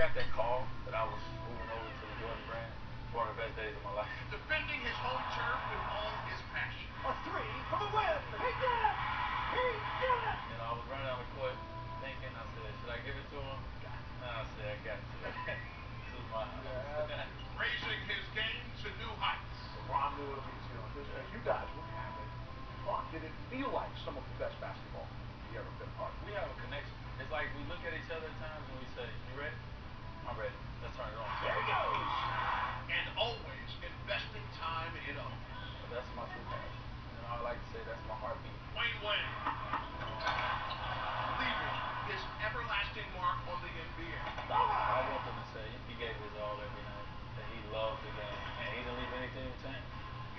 got that call that I was moving over to the Jordan brand. One of the best days of my life. Defending his home turf with all his passion. A three for the win. He did it! He did it! You know, I was running on the court thinking, I said, should I give it to him? No, I said, I got to. This is my house. Raising his game to new heights. LeBron knew it'll be too. As you guys were having fun, did it feel like some of the best basketball you ever been a part of? We have a connection. It's like we look at each other at times and we say, you ready? I'm ready. Let's turn it on. There he goes! And always investing time in others. That's my true passion. You know, I like to say that's my heartbeat. Dwyane Wade, leaving his everlasting mark on the NBA. I want them to say he gave his all every night, that he loved the game, and he didn't leave anything to chance.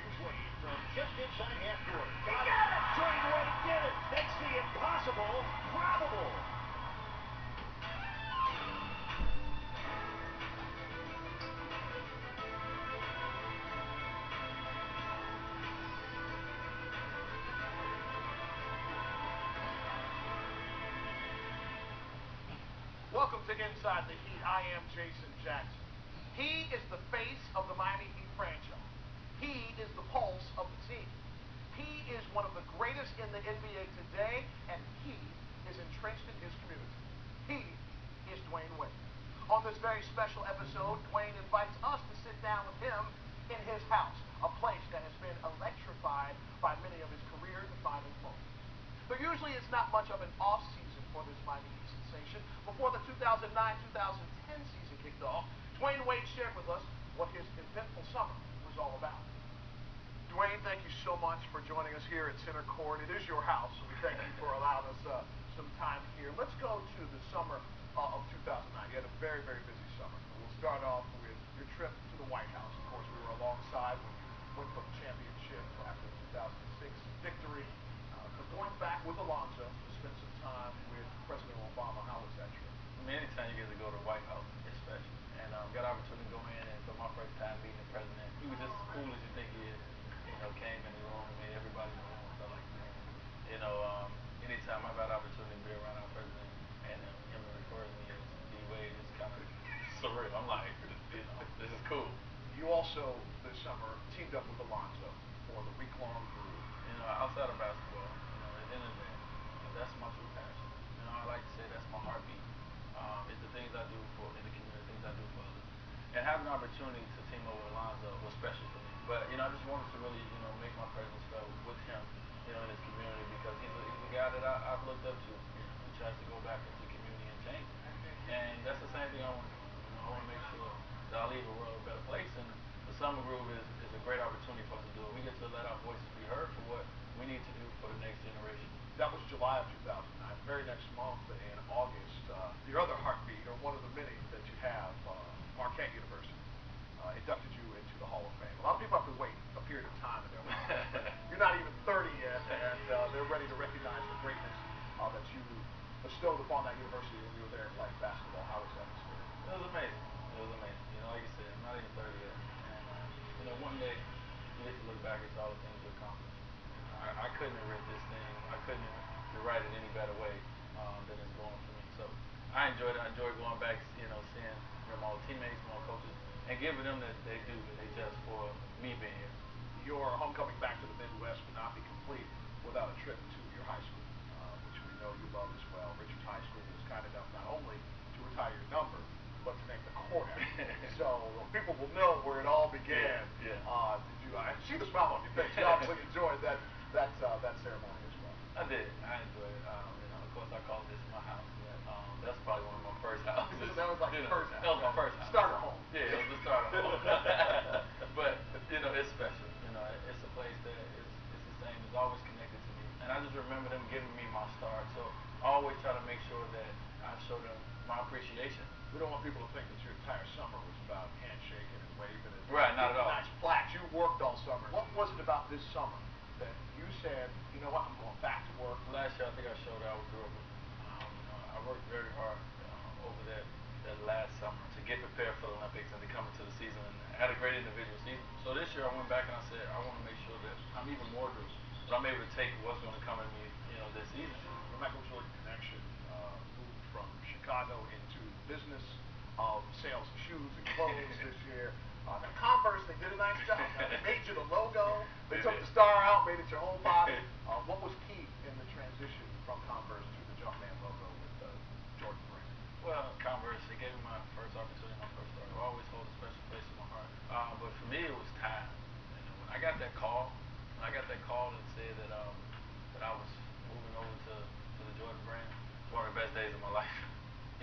Here's Wade from just inside half court. Got it! Dwyane Wade did it! Makes the impossible probable. Welcome to Inside the Heat. I am Jason Jackson. He is the face of the Miami Heat franchise. He is the pulse of the team. He is one of the greatest in the NBA today, and he is entrenched in his community. He is Dwyane Wade. On this very special episode, Dwyane invites us to sit down with him in his house, a place that has been electrified by many of his career-defining moments. There usually is not much of an off-season for this Miami Heat sensation. Before the 2009-2010 season kicked off, Dwyane Wade shared with us what his eventful summer was all about. Dwyane, thank you so much for joining us here at Center Court. It is your house, so we thank you for allowing us some time here. Let's go to the summer of 2009. You had a very, very busy summer. We'll start off with your trip to the White House. Of course, we were alongside when you went for the championship after the 2006 victory. But going back with Alonzo to spend some time with President Obama, how was that trip? I mean, anytime you get to go to the White House, it's special. And got an opportunity to go in, and for my first time meeting the president, he was just as cool as you think he is. You know, came in the room, made everybody in the room felt like home. You know, anytime I've had an opportunity to be around our president and him referring to me as D. Wade, it's kind of surreal. I'm like, you know, this is cool. You also, this summer, teamed up with Alonzo for the week-long cruise. You know, outside of basketball, you know, at the end of the day, that's my true passion. You know, I like to say that's my heartbeat. It's the things I do for in the community, things I do for others. And having an opportunity to team up with Alonzo was special for me. But, you know, I just wanted to really, you know, make my presence felt with him, you know, in his community because he's a guy that I've looked up to, you know, who tries to go back into the community and change it. And that's the same thing I want to do. You know, I want to make sure that I leave the world a better place. And the Summer Groove is a great opportunity for us to do it. We get to let our voices be heard for what we need to do for the next generation. That was July of 2009. Very next month in August, your other heartbeat, or one of the many that you have, Marquette University, inducted you into the Hall of Fame. A lot of people have to wait a period of time in their lives, but you're not even 30 yet, and they're ready to recognize the greatness that you bestowed upon that university when you were there playing basketball. How was that experience? It was amazing. It was amazing. You know, like you said, I'm not even 30 yet. And, you know, one day you get to look back at all the things you accomplished. You know, I couldn't have written this thing. I couldn't have write it any better way than it's going for me. So I enjoyed it. I enjoyed going back, you know, seeing my old teammates, my old coaches, and giving them that they do, that they just for me being here. Your homecoming back to the Midwest would not be complete without a trip to your high school, which we know you love as well. Richards High School was kind enough not only to retire your number, but to name the court after you. So people will know where it all began. Yeah. I see the smile on your face. You obviously enjoyed that ceremony as well. I did. I enjoyed it. You know, of course, I call this my house. That's probably one of my first houses. That was like the first house. That was my first house. Starter home. Yeah, it was the starter home. But, you know, it's special. You know, it's a place that is the same. It's always connected to me. And I just remember them giving me my start. So I always try to make sure that I show them my appreciation. We don't want people to think that your entire summer was about handshaking and waving and right, not at all. Nice plaques. You worked all summer. What was it about this summer that you said, you know what, I'm going back to work? Last year, I think I showed I was durable. You know, I worked very hard over that last summer to get prepared for the Olympics and to come into the season, and I had a great individual season. So this year I went back and I said I want to make sure that I'm even more durable, that I'm able to take what's going to come at me, you know, this season. The Michael Jordan connection moved from Chicago into business of sales of shoes and clothes this year. Now Converse, they did a nice job. Now, they made you the logo. They took the star out, made it your whole body. What was key in the transition from Converse to the Jumpman logo with the Jordan brand? Well, Converse, they gave me my first opportunity, my first start. I always hold a special place in my heart. But for me, it was time. You know, when I got that call, that said that I was moving over to the Jordan brand, it's one of the best days of my life.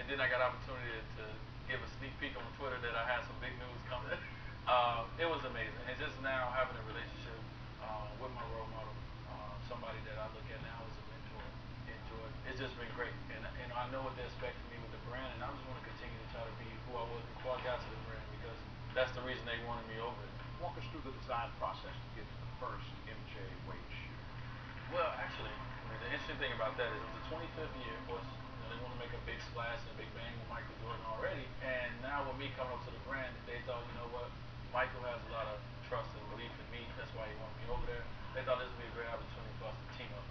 And then I got opportunity to give a sneak peek on Twitter that I had some big news coming. It was amazing, and just now having a relationship with my role model, somebody that I look at now as a mentor in Jordan. It's just been great, and I know what they expect from me with the brand, and I just want to continue to try to be who I was before I got to the brand because that's the reason they wanted me over it. Walk us through the design process to get to the first MJ Wade shoe. Well, actually, I mean, the interesting thing about that is it was the 25th year. Of course, you know, they want to make a big splash and a big bang with Michael Jordan already. And now with me coming up to the brand, they thought, you know what, Michael has a lot of trust and belief in me. That's why he wanted me over there. They thought this would be a great opportunity for us to team up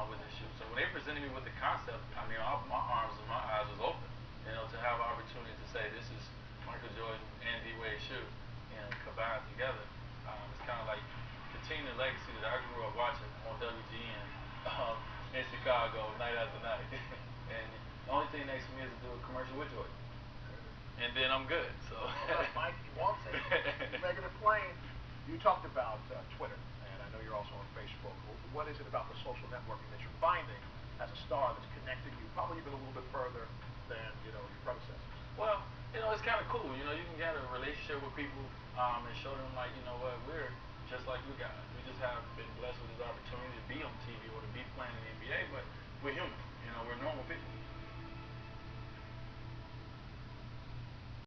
with this shoe. So when they presented me with the concept, I mean, my arms and my eyes was open. You know, to have an opportunity to say this is Michael Jordan and D Wade shoe, you know, combined together. It's kind of like continuing the legacy that I grew up watching on WGN in Chicago night after night. And the only thing next to me is to do a commercial with Jordan. And then I'm good. So Mike, he wants it. Making it plain. You talked about Twitter, and I know you're also on Facebook. What is it about the social networking that you're finding as a star that's connecting you probably even a little bit further than your predecessors? Well, you know, it's kind of cool. You know, you can get a relationship with people and show them like, you know what, we're just like you guys. We just have been blessed with this opportunity to be on TV or to be playing in the NBA, but we're human. You know, we're